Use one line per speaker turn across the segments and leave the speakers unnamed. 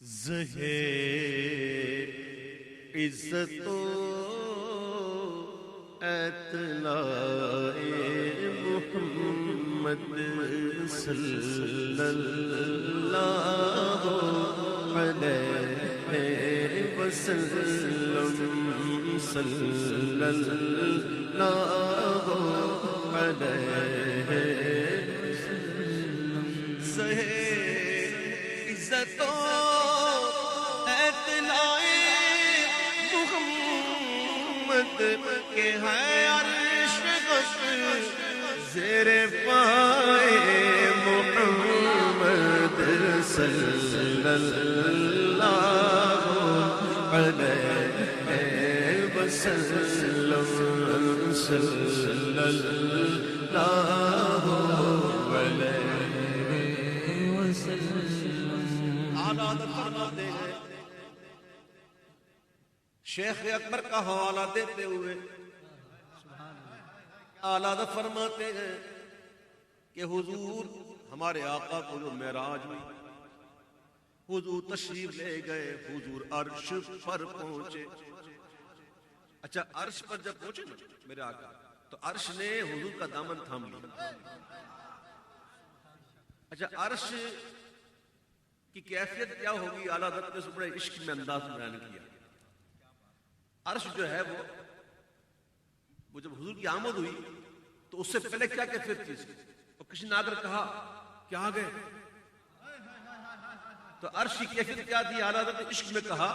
زہر عزت و اطلاع محمد صلی اللہ علیہ وسلم صلی اللہ علیہ وسلم زہر عزت و کہ ہے عرش غفر زیر پائے محمد صلی اللہ علیہ وسلم صلی اللہ علیہ وسلم۔ اعلیٰ فرماتے ہیں شیخ اکبر کا حوالہ دیتے ہوئے اعلیٰ فرماتے ہیں کہ حضور ہمارے آقا کو جو معراج ہوئی، حضور تشریف لے گئے، حضور عرش پر پہنچے۔ اچھا عرش پر جب پہنچے نا میرے آقا تو عرش نے حضور کا دامن تھام لیا۔ اچھا عرش کی کیفیت کیا ہوگی اعلیٰ حضرت نے بڑے عشق میں انداز بیان کیا۔ عرش جو ہے وہ جب حضور کی آمد ہوئی تو اس سے پہلے کیا کیفیت تھی؟ اور کسی نے آگر کہا کہ آ گئے تو عرش کی کیفیت کیا تھی؟ اعلیٰ حضرت نے عشق میں کہا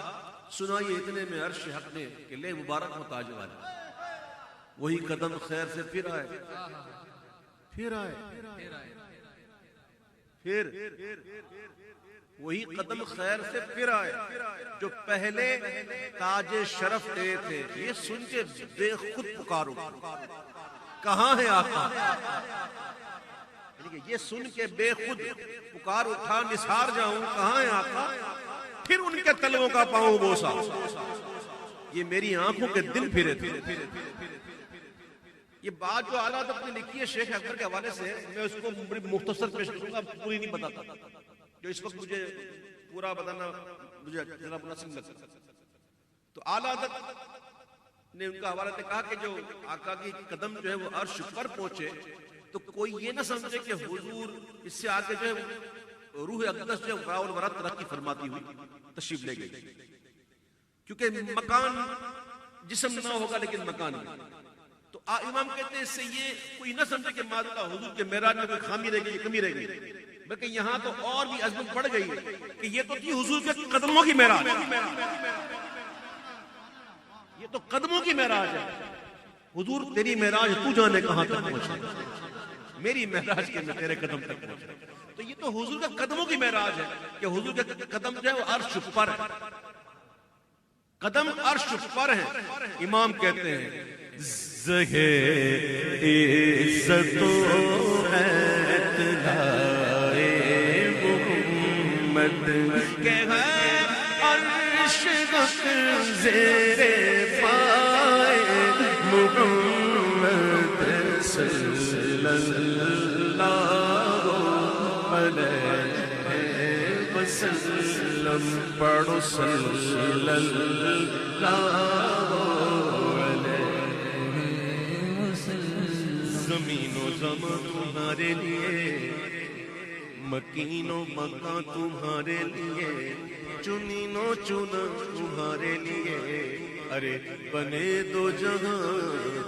سنائیے اتنے میں عرش حق نے کہ لے مبارک ہو تاج والے، وہی قدم خیر سے پھر آئے پھر وہی قدم خیر سے پھر آئے جو پہلے تاج شرف لے تھے۔ یہ سن کے بے خود پکارو کہاں ہے آقا، یہ سن کے بے خود پکار اٹھا نثار جاؤں کہاں ہے آقا، پھر ان کے تلووں کا پاؤں بوسا، یہ میری آنکھوں کے دل پھرے تھے۔ یہ بات جو اعلیٰ حضرت نے لکھی ہے شیخ اکبر کے حوالے سے، میں اس کو بڑی مختصر پیش کروں گا، پوری نہیں بتاتا جو اس وقت مجھے پورا بتانا مجھے ذرا مناسب لگ سکتا۔ تو اعلیٰ حضرت نے ان کا حوالہ سے کہا کہ جو آقا کی قدم جو ہے وہ عرش پر پہنچے تو کوئی یہ نہ سمجھے کہ حضور اس سے آگے جو ہے روح اقدس جو ہے اور ورات ترقی فرماتی ہوئی تشریف لے گئی، کیونکہ مکان جسم نہ ہوگا لیکن مکان ہے۔ تو امام کہتے ہیں اس سے یہ کوئی نہ سمجھے کہ معذاللہ حضور کے معراج میں کوئی خامی رہ گئی، کمی رہ گئی، بلکہ یہاں تو اور بھی عظمت بڑھ گئی ہے کہ یہ تو تھی حضور کے قدموں کی معراج، یہ تو قدموں کی معراج ہے۔ حضور تیری معراج تو جانے کہاں تک پہنچے، میری معراج کے میں تیرے قدم تک پہنچے۔ تو یہ تو حضور کے قدموں کی معراج ہے کہ حضور کے قدم جو ہے وہ عرش پر ہے، قدم عرش پر ہے۔ امام کہتے ہیں زہر عزت و اطلاع محمد کہ ہے عرش غفر زیر پائے محمد صلی اللہ علیہ وسلم، پڑھو صلی اللہ زمین و زمان تمہارے لیے، مکین و مکان تمہارے لیے، چنین و چنا تمہارے لیے، ارے بنے دو جہاں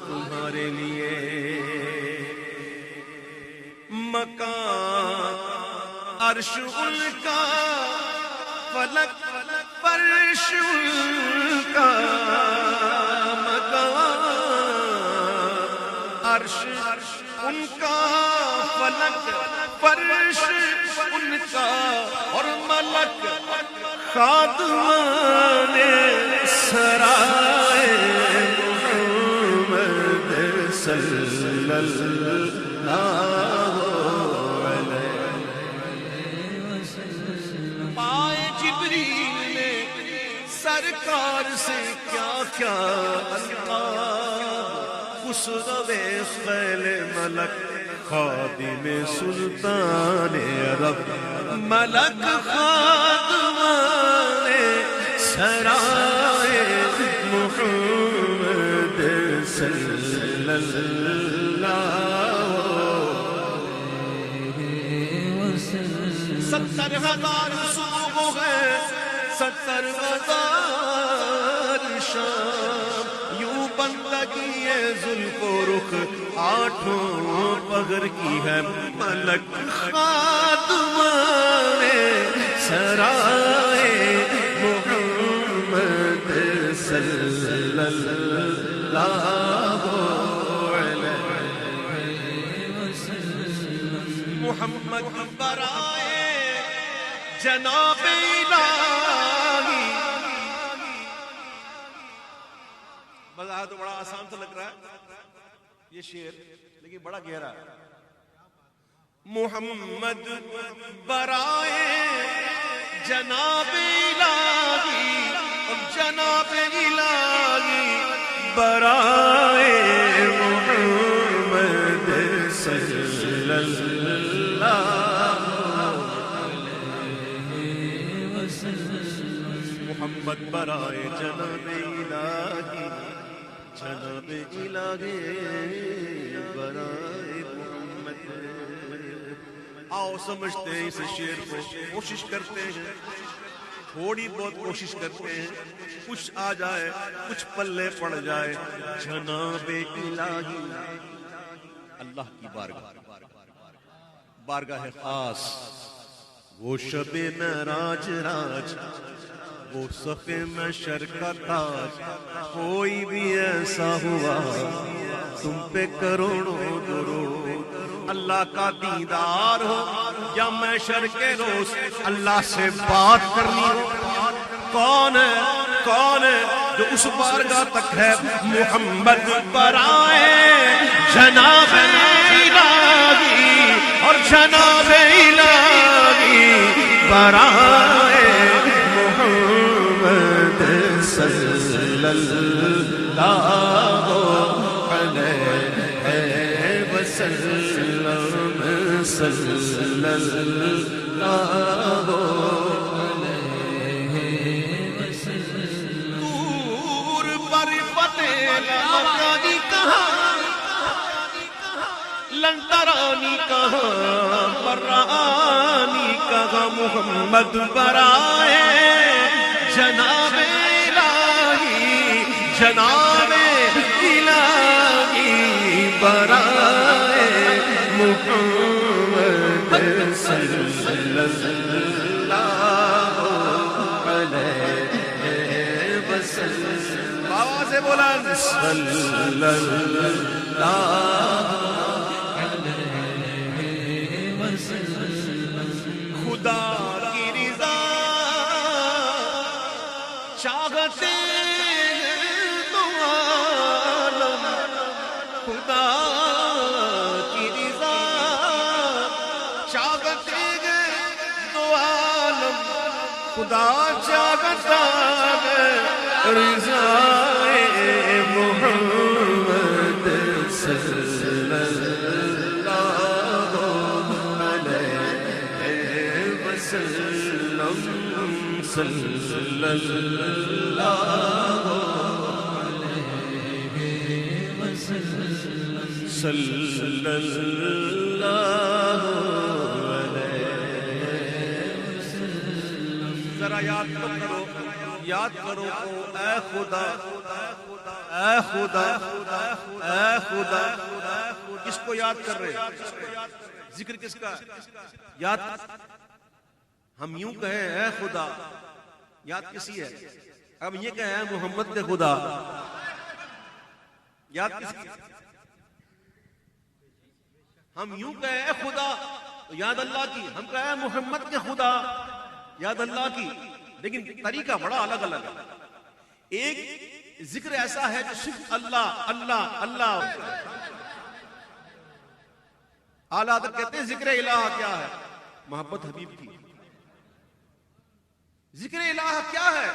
تمہارے لیے۔ مکان عرش ان کا، فلک فرش ان کا، مکان عرش ان کا، فلک فرش ان کا، اور ملک خادمان سرائے محمد صلی اللہ علیہ وسلم۔ پائے جبریل نے سرکار سے کیا کیا القاب، خسرو خیل ملک خادم سلطان عرب، ملک خادم
سرائے محمد صلی اللہ علیہ وسلم.
70,000 صبح ہے 70,000 شام، یوں بندگی زلف و رخ آٹھوں پگر کی ہے ملک
خادمان سرائے محمد صلی اللہ علیہ وسلم.
محمد برائے جناب الہی. مزاح تو بڑا آسان تو لگ رہا ہے یہ شعر، لیکن بڑا گہرا ہے. محمد برائے جناب الہی، جناب الہی
برائے محمد صلی اللہ علیہ وسلم.
محمد برائے جناب الہی، جناب الہی برائے محمد. آؤ سمجھتے ہیں اس شعر کو، کوشش کرتے ہیں، تھوڑی بہت کوشش کرتے ہیں، کچھ آ جائے کچھ پلے پڑ جائے. جناب الہی اللہ کی بارگاہ، بارگاہ خاص، وہ شب معراج راج، وہ صفے میں شرکت تاج. کوئی بھی ایسا ہوا تم پہ کروڑوں درود. اللہ کا دیدار ہو یا محشر کے روز اللہ سے بات کرنی ہو، کون ہے جو اس بارگاہ تک ہے؟ محمد برائے جناب الہی، اور جناب الہی برائے
محمد صلی اللہ علیہ وسلم. صلی اللہ علیہ وسلم.
دور پر فتح مکانی کہاں، لنٹرانی کہاں، برانی کہاں. محمد برائے جناب الہی، جناب الہی
برائے محمد صلی اللہ علیہ وسلم.
آواز سے بولا
صلی اللہ علیہ وسلم.
خدا کی رضا چاہتے تو عالم، خدا کی رضا چاہتے تو عالم. خدا چاہتا ہے
رضائے محمد صلی اللہ علیہ وسلم. صلی اللہ علیہ وسلم. صلی اللہ علیہ وسلم.
ذرا یاد کرو، یاد کرو. اے خدا، اے خدا، اے خدا. کس کو یاد کر رہے؟ ذکر کس کا یاد؟ ہم یوں کہیں اے خدا، یاد کسی ہے؟ اب یہ کہیں اے محمد کے خدا، یاد کس کی؟ ہم یوں کہیں اے خدا تو یاد اللہ کی، ہم کہیں اے محمد کے خدا یاد اللہ کی. لیکن طریقہ بڑا الگ الگ ہے. ایک ذکر ایسا ہے جو صرف اللہ اللہ اللہ. اعلیٰ حضرت کہتے ہیں ذکر الہ کیا ہے؟ محبت حبیب کی. ذکر الہ کیا ہے؟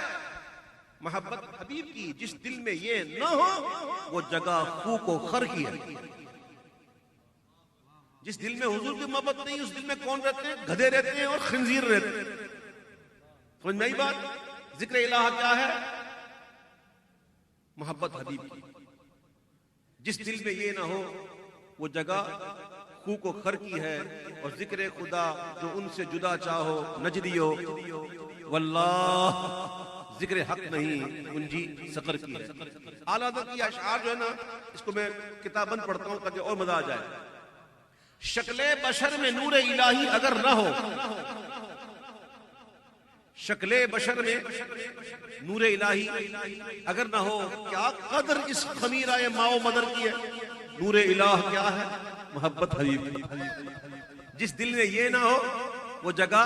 محبت حبیب کی. جس دل میں یہ نہ ہو وہ جگہ خوک و خر کی ہے. جس دل میں حضور کی محبت نہیں، اس دل میں کون رہتے ہیں؟ گدھے رہتے ہیں اور خنزیر رہتے ہیں. سمجھ میں آئی بات؟ ذکر الہ کیا ہے؟ محبت حبیب کی. جس دل میں یہ نہ ہو وہ جگہ خوک و خر کی ہے، اور ذکر خدا جو ان سے جدا چاہو نجدیو واللہ ذکر حق نہیں کنجی سقر کی ہے. اعلیٰ حضرت کی اشعار جو ہے نا، اس کو میں کتاباً پڑھتا ہوں تاکہ اور مزہ آ جائے. شکل بشر میں نور الہی اگر نہ ہو، شکل بشر میں نور الہی اگر نہ ہو، کیا قدر اس خمیرہ ماؤ مدر کی ہے. نور الہ کیا ہے؟ محبت حبیب کی. جس دل میں یہ نہ ہو وہ جگہ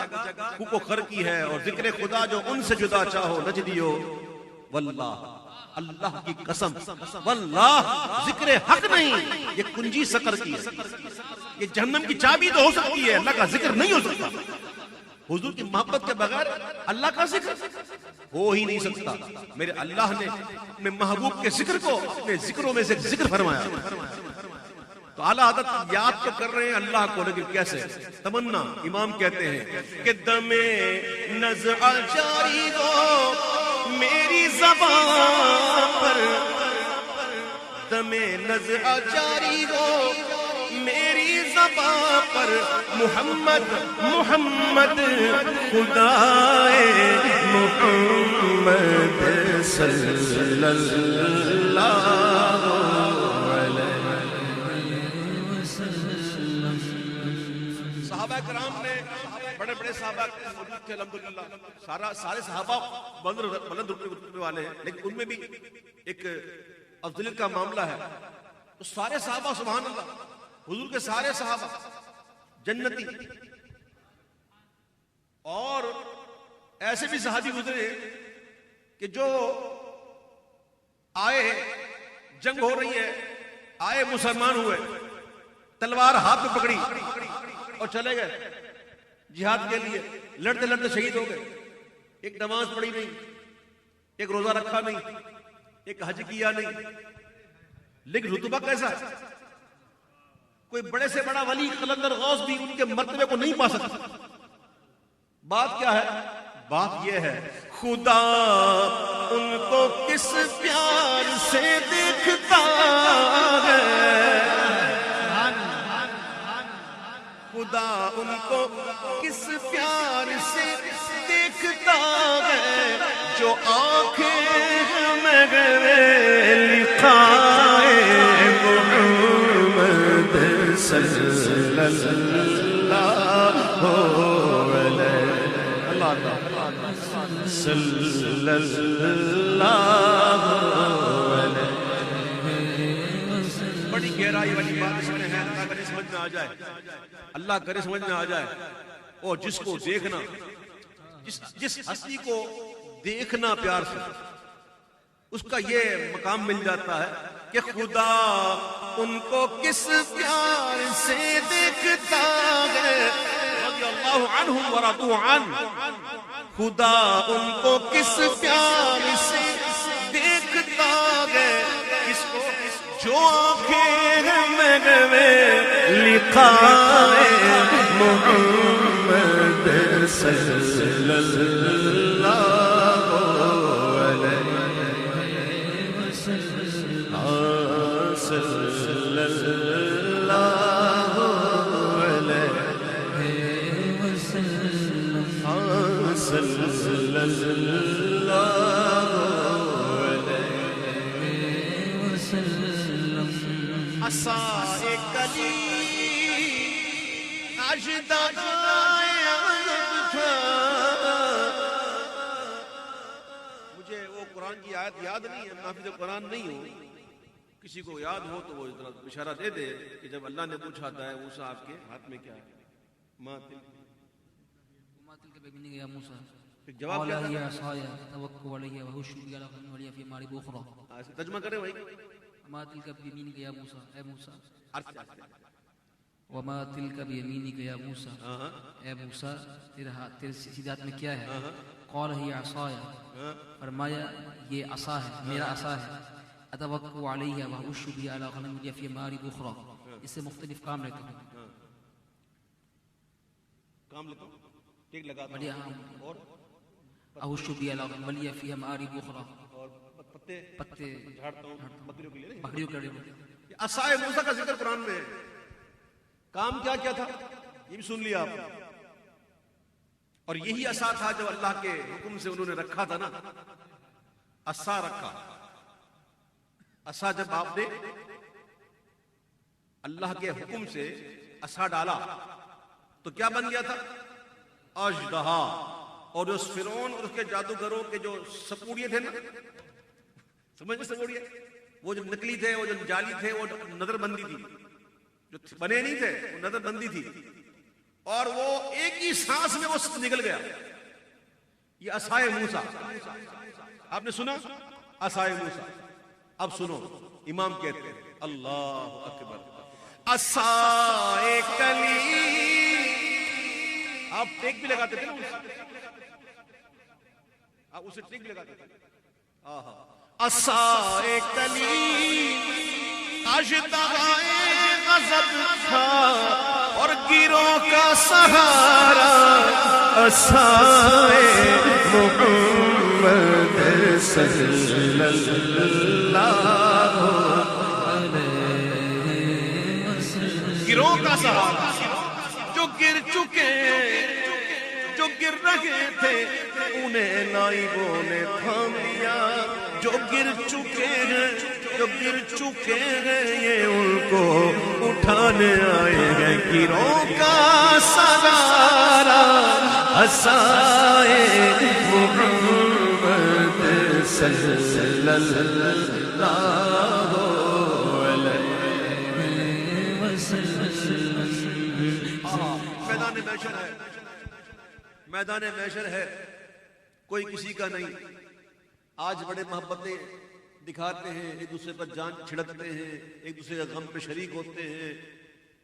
خوک و خر کی ہے، اور ذکر خدا جو ان سے جدا چاہو نجدیو واللہ اللہ کی قسم واللہ ذکر حق نہیں، یہ کنجی سقر کی ہے. یہ جہنم کی چابی تو ہو سکتی ہے، اللہ کا ذکر نہیں ہو سکتا. حضور کی محبت کے بغیر اللہ کا ذکر ہو ہی نہیں سکتا. میرے اللہ نے اپنے محبوب کے ذکر کو اپنے ذکروں میں سے ذکر فرمایا. تو اعلیٰ حضرت یاد تو کر رہے ہیں اللہ کو، لیکن کیسے؟ تمنا امام کہتے ہیں کہ دم نزع جاری ہو میری زبان پر، دم نزع جاری ہو میری زبان پر، محمد محمد خدائے محمد صلی اللہ صحابہ کرام نے، بڑے بڑے صحابہ موجود تھے الحمدللہ، سارے صحابہ بلند رتبے والے ہیں، لیکن ان میں بھی ایک افضلیت کا معاملہ ہے. تو سارے صحابہ سبحان اللہ، حضور کے سارے صحابہ جنتی، اور ایسے بھی صحابی گزرے کہ جو آئے، جنگ ہو رہی ہے، آئے مسلمان ہوئے، تلوار ہاتھ میں پکڑی اور چلے گئے جہاد کے لیے، لڑتے لڑتے شہید ہو گئے. ایک نماز پڑھی نہیں، ایک روزہ رکھا نہیں، ایک حج کیا نہیں، لیکن رتبہ کیسا ہے؟ کوئی بڑے سے بڑا ولی قلندر غوث بھی ان کے مرتبے کو نہیں پا سکتا. بات کیا ہے؟ بات یہ ہے خدا ان کو کس پیار سے دیکھتا ہے، خدا ان کو کس پیار سے دیکھتا ہے، جو آنکھیں میں لکھائے محمد صلی اللہ علیہ صلی اللہ علیہ. بڑی گہرائی والی بات اس میں ہے، اللہ کرے سمجھ میں آ جائے، اللہ کرے سمجھ میں آ جائے. اور جس کو دیکھنا، جس ہستی کو دیکھنا پیار سے، اس کا یہ مقام مل جاتا ہے کہ خدا ان کو کس پیار سے دیکھتا ہے، رضی اللہ عنہم ورضوا عنہ، خدا ان کو کس پیار سے دیکھتا ہے، اس کو جو آنکھیں میں لکھا ہے محمد صلی اللہ علیہ وسلم، صلی اللہ علیہ وسلم، صلی اللہ علیہ وسلم. عصائے کلی اجداد مجھے وہ قرآن کی آیت یاد نہیں ہے، حافظ قرآن نہیں ہوں، کسی کو یاد ہو تو وہ اشارہ دے دے کہ جب اللہ نے پوچھا تھا موسیٰ آپ کے ہاتھ میں کیا ہے، ما تلک
بيمينك يا موسى
جواب
قال
کیا
هي
تھا؟
عصاي اتوكل عليها وهش بي على غنم ولي في مارب اخرى.
ترجمہ کرے بھائی.
ما تلك بيمينك يا موسى اے موسى
عرض
وما تلك بيمينك يا موسى اے موسى تیرے سیدھے ہاتھ میں کیا ہے؟ قال هي عصاي فرمایا یہ عصا ہے، میرا عصا ہے، اتوکل علیہ وہش بی علی غنم لی فی مارب اخرى، اس سے مختلف کام لیتا ہوں.
کام لیتا ہوں ٹھیک لگا
بڑی اہم
اور
احش بی الارض ولی فیہا مآرب اخری،
اور پتے
پتے
جھاڑتا ہوں بکریوں کے لیے نہیں؟
بکریوں کے لیے.
یہ عصائے موسیٰ کا ذکر قرآن میں ہے. کام کیا کیا تھا یہ بھی سن لیا آپ نے. اور یہی عصا تھا جو اللہ کے حکم سے انہوں نے رکھا تھا نا، عصا رکھا. عصا جب آپ نے اللہ کے حکم سے عصا ڈالا تو کیا بن گیا تھا؟ اژدہا. اور اس فرعون اور اس کے جادوگروں کے جو سپوڑیے تھے نا، سمجھ میں سپوڑیے، وہ جو نکلی تھے، وہ جو جعلی تھے، وہ نظر بندی تھی، جو بنے نہیں تھے وہ نظر بندی تھی، اور وہ ایک ہی سانس میں وہ نکل گیا. یہ عصائے موسیٰ. آپ نے سنا عصائے موسیٰ؟ اب سنو امام کہتے ہیں اللہ اکبر. عصائے کلیم. آپ ٹیک بھی لگاتے تھے نا، آپ اسے ٹیک بھی لگاتے تھے. عصائے کلیم اژدہائے غضب تھا اور گیروں کا سہارا
عصائے محمد صلی اللہ علیہ وسلم.
گیروں کا سہارا جو گر چکے، جو گر رہے تھے انہیں نائبوں نے تھام لیا. جو گر چکے ہیں، جو گر چکے ہیں یہ ان کو اٹھانے آئے ہیں. گیروں کا سہارا
عصائے محمد صلی اللہ علیہ وسلم.
میدان محشر ہے، میدان محشر ہے، کوئی کسی کا نہیں. آج بڑے محبتیں دکھاتے ہیں، ایک دوسرے پر جان چھڑکتے ہیں، ایک دوسرے کے غم پہ شریک ہوتے ہیں،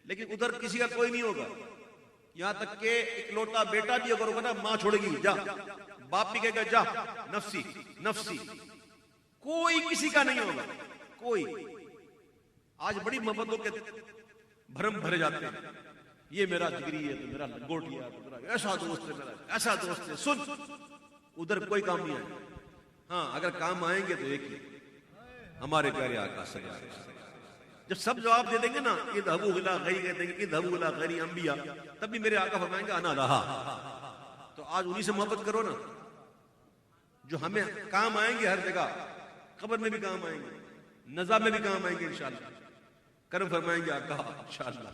لیکن ادھر کسی کا کوئی نہیں ہوگا. یہاں تک کہ ایک لوٹا بیٹا بھی اگر ہوگا نا، ماں چھوڑے گی جا، باپ بھی کہے گا جا نفسی نفسی. کوئی کسی کا نہیں ہوگا کوئی. آج بڑی محبتوں کے بھرم بھرے جاتے ہیں، یہ میرا جگری ہے، تو میرا لنگوٹیا ہے، تو میرا ایسا دوست ہے، میرا ایسا دوست ہے. سن، ادھر کوئی کام نہیں آئے. ہاں اگر کام آئیں گے تو ایک ہی، ہمارے پیارے آقا صلی اللہ علیہ وسلم. جب سب جواب دے دیں گے نا، اذهبوا الى غیر، کہتے ہیں اذهبوا الى غیر انبیاء، تب بھی میرے آقا فرمائیں گے انا رہا. تو آج انہی سے محبت کرو نا، جو ہمیں کام آئیں گے ہر جگہ. قبر میں بھی کام آئیں گے، نزا میں بھی کام آئیں گے انشاءاللہ. کرم فرمائیں گے آقا انشاءاللہ.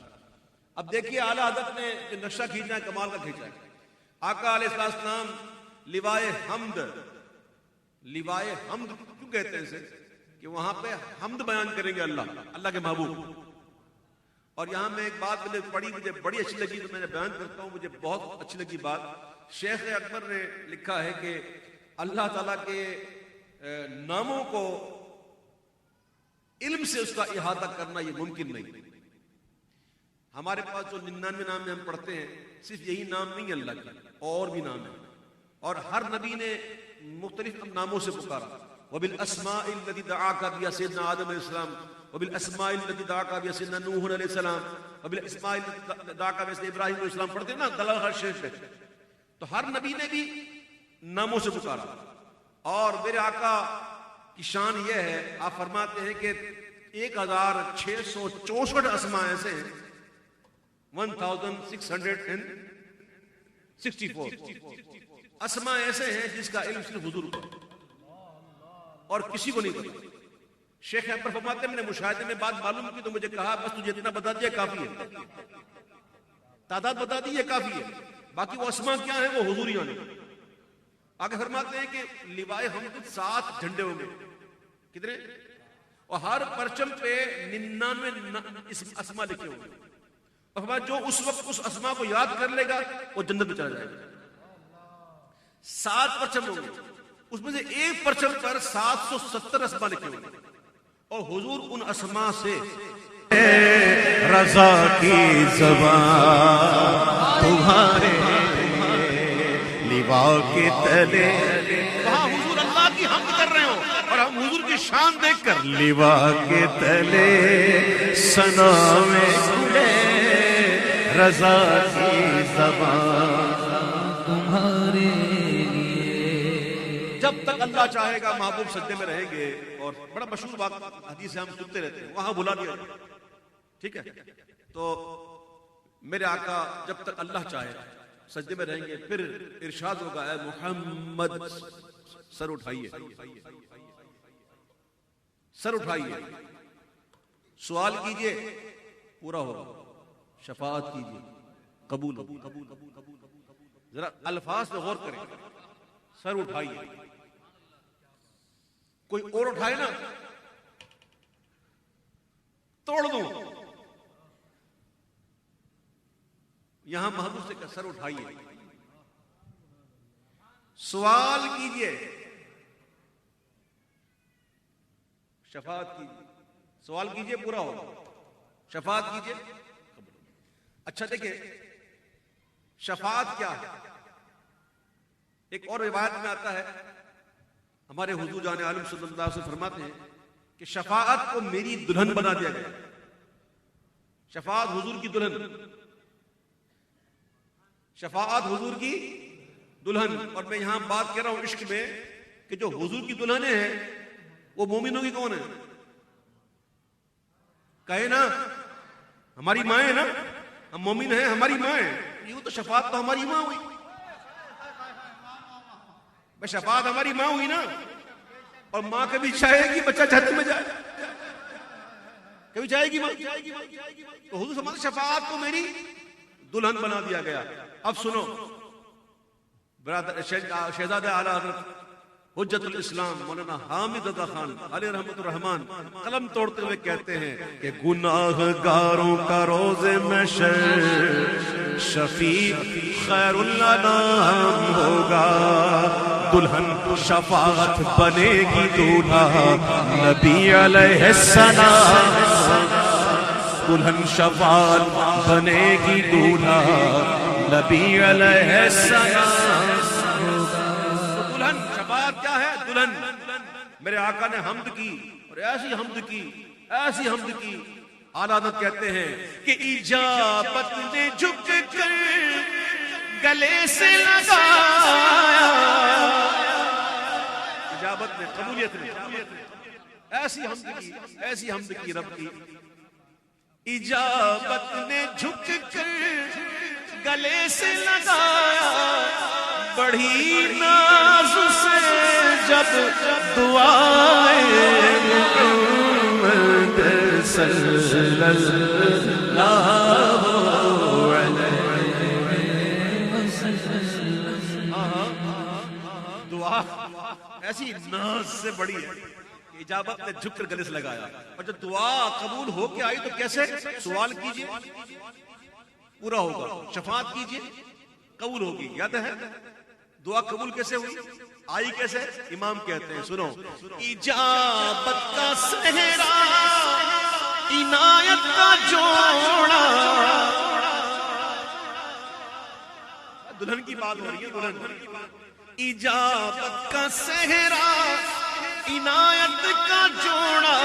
اب دیکھیے اعلیٰ حضرت نے جو نقشہ کھینچا ہے کمال کا کھینچا ہے. آقا علیہ السلام لوائے حمد، لوائے حمد کیوں کہتے ہیں اسے؟ کہ وہاں پہ حمد بیان کریں گے اللہ کے محبوب. اور یہاں میں ایک بات مجھے پڑھی، مجھے بڑی اچھی لگی تو میں نے بیان کرتا ہوں. مجھے بہت اچھی لگی بات. شیخ اکبر نے لکھا ہے کہ اللہ تعالیٰ کے ناموں کو علم سے اس کا احاطہ کرنا یہ ممکن نہیں. ہمارے پاس جو 99 نام میں ہم پڑھتے ہیں، صرف یہی نام نہیں اللہ کے، اور بھی نام ہیں. اور ہر نبی نے مختلف ناموں سے پکارا. وبالاسماء التي دعاك بها سيدنا آدم علیہ السلام، وبالاسماء التي دعاك بها سيدنا نوح علیہ السلام، وبالاسماء التي دعاك بها سيدنا ابراہیم علیہ السلام. پڑھتے ہیں نا دلال ہر شریف ہے. تو ہر نبی نے بھی ناموں سے پکارا. اور میرے آقا کی شان یہ ہے، آپ فرماتے ہیں کہ 1664 اسماء ایسے ہیں، 1664 اسماء ایسے ہیں جس کا علم صرف حضور کو اور کسی کو نہیں پتا. شیخ اکبر فرماتے ہیں میں نے مشاہدے میں بات معلوم کی تو مجھے کہا بس تجھے اتنا بتا دیا کافی ہے، تعداد بتا دی یہ کافی ہے، باقی وہ اسماء کیا ہیں وہ حضور ہی آنے. آگے فرماتے ہیں کہ لوائے حمد 7 جھنڈے ہوں گے. کتنے؟ اور ہر پرچم پہ 99 اسماء لکھے ہوں گے. اور جو اس وقت اس اسماء کو یاد کر لے گا وہ جنت میں چلا جائے گا. 7 پرچم ہوں گے، اس میں سے ایک پرچم پر 770 اسماء لکھے ہوں گے. اور حضور ان اسماء سے
رضا کی زبان تمہارے لوا کے تلے،
وہاں حضور اللہ کی حمد کر رہے ہو اور ہم حضور کی شان دیکھ کر
لوا کے تلے ثنا میں کھلے رضا کی زبان تمہارے لیے
جب تک اللہ چاہے گا محبوب سجدے میں رہیں گے. اور بڑا مشہور بات حدیث سے ہم سنتے رہتے ہیں, وہاں بلا دیا جائے. ٹھیک ہے, تو میرے آقا جب تک اللہ چاہے سجدے میں رہیں گے, پھر ارشاد ہوگا اے محمد سر اٹھائیے, سر اٹھائیے, سوال کیجئے پورا ہوگا, شفاعت کیجئے قبول ہوگا. ذرا الفاظ پہ غور کریں, سر اٹھائیے. کوئی اور اٹھائے نا توڑ دوں. یہاں محبوب سے کہ سر اٹھائیے, سوال کیجئے, شفاعت کیجئے. سوال کیجئے پورا ہوگا, شفاعت کیجئے. اچھا دیکھیں شفاعت کیا ہے. ایک اور روایت میں آتا ہے, ہمارے حضور جان عالم صلی اللہ علیہ وسلم فرماتے ہیں کہ شفاعت کو میری دلہن بنا دیا گیا. شفاعت حضور کی دلہن, شفاعت حضور کی دلہن. اور میں یہاں بات کر رہا ہوں عشق میں کہ جو حضور کی دلہنیں ہیں وہ مومنوں کی کون ہیں؟ کہے نا ہماری ماں ہے نا, ہم مومن ہیں, ہماری ماں ہے. یوں تو شفاعت تو ہماری ماں ہوئی, بس شفاعت ہماری ماں ہوئی نا. اور ماں کبھی چاہے گی بچہ جہنم میں جائے, کبھی چاہے گی ماں. تو حضور فرماتے شفاعت کو میری دلہن بنا دیا گیا. اب سنو برادر شہزادہ اعلی حضرت حجت الاسلام مولانا حامد رضا خان علیہ رحمت الرحمان قلم توڑتے ہوئے کہتے ہیں کہ
گناہ گاروں کا روز محشر شفیع خیر الانام ہوگا. دلہن شفاعت بنے گی دولہا نبی علیہ السلام. دلہن شفاعت بنے گی دولہا نبی علیہ السلام.
دلہن شفاعت کیا ہے؟ دلہن. میرے آقا نے حمد کی اور ایسی حمد کی, ایسی حمد کی. اعلیٰ حضرت کہتے ہیں کہ اجابت نے جھک کر گلے سے لگایا. اجابت نے, قبولیت نے ایسی حمد کی, ایسی حمد کی رب کی. اجابت نے جھک کر گلے سے لگایا, بڑھی ناز سے جب دعائے محمد صلی اللہ علیہ وسلم. دعا ایسی ناز سے بڑی ہے کہ اجابت نے جھک کر گلے سے لگایا. اور جب دعا قبول ہو کے آئی تو کیسے؟ سوال کیجئے پورا ہوگا, شفاعت کیجئے قبول ہوگی. یاد ہے دعا قبول کیسے ہوئی, آئی کیسے؟ امام کہتے ہیں سنو, اجابت کا صحرا عنایت کا جوڑا. دلہن کی بات ہو رہی ہے, دلہن. اجابت کا صحرا عنایت کا جوڑا,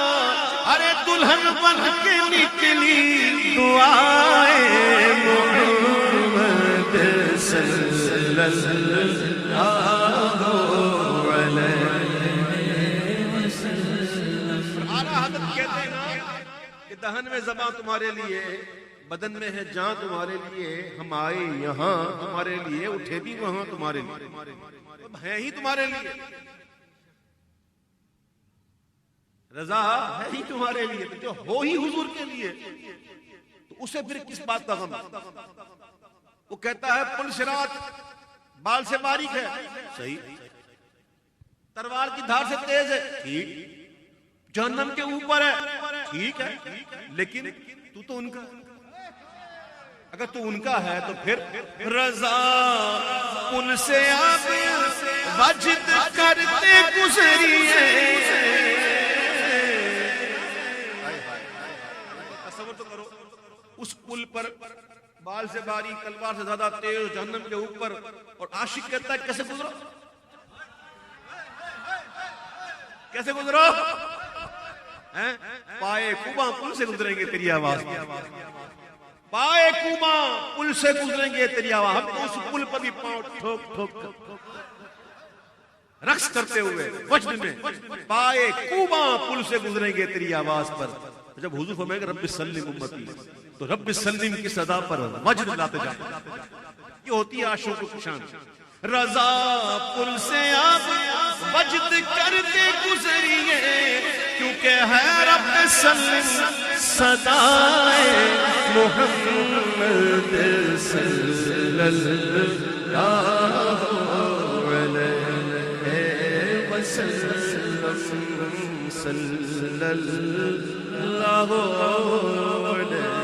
ارے دلہن بن کے نکلی دعائے محمد صلی اللہ علیہ وسلم. اعلیٰ حضرت کہتے ہیں نا کہ دہن میں زبان تمہارے لیے, بدن میں ہے جان تمہارے لیے, ہم آئے یہاں تمہارے لیے, اٹھے بھی وہاں تمہارے لیے, ہے ہی تمہارے لیے. رضا ہے ہی تمہارے لیے, جو ہو ہی حضور کے لیے, تو اسے پھر کس بات کا غم؟ وہ کہتا ہے پل صراط بال سے باریک ہے, صحیح, تلوار کی دھار سے تیز ہے, ٹھیک, جہنم کے اوپر ہے, ٹھیک ہے, لیکن تو ان کا, اگر تو ان کا ہے تو پھر رضا پل سے آپ وجد کرتے گزریے. تصور تو کرو, اس پل پر بال سے باری, تلوار سے زیادہ تیز, جہنم کے اوپر, اور عاشق کہتا ہے کیسے گزرو, کیسے گزرو, پائے کوبا پل سے گزریں گے تیری آواز, پائے کوبا پل سے گزریں گے تیری آواز. ہم تو اس پل پر بھی پاؤں ٹھوک ٹھوک رقص کرتے ہوئے وجد میں پائے کوباں پل سے گزریں گے تیری آواز پر. جب حضور فرمائے گا رب سلم امتی تو رب سلم کی صدا پر وجد لاتے جاتے. یہ ہوتی ہے عاشقوں کی شان. رضا پل سے آپ وجد کرتے گزریے کیونکہ ہے رب سلم صدائے محمد صلی اللہ علیہ وسلم صلی اللہ علیہ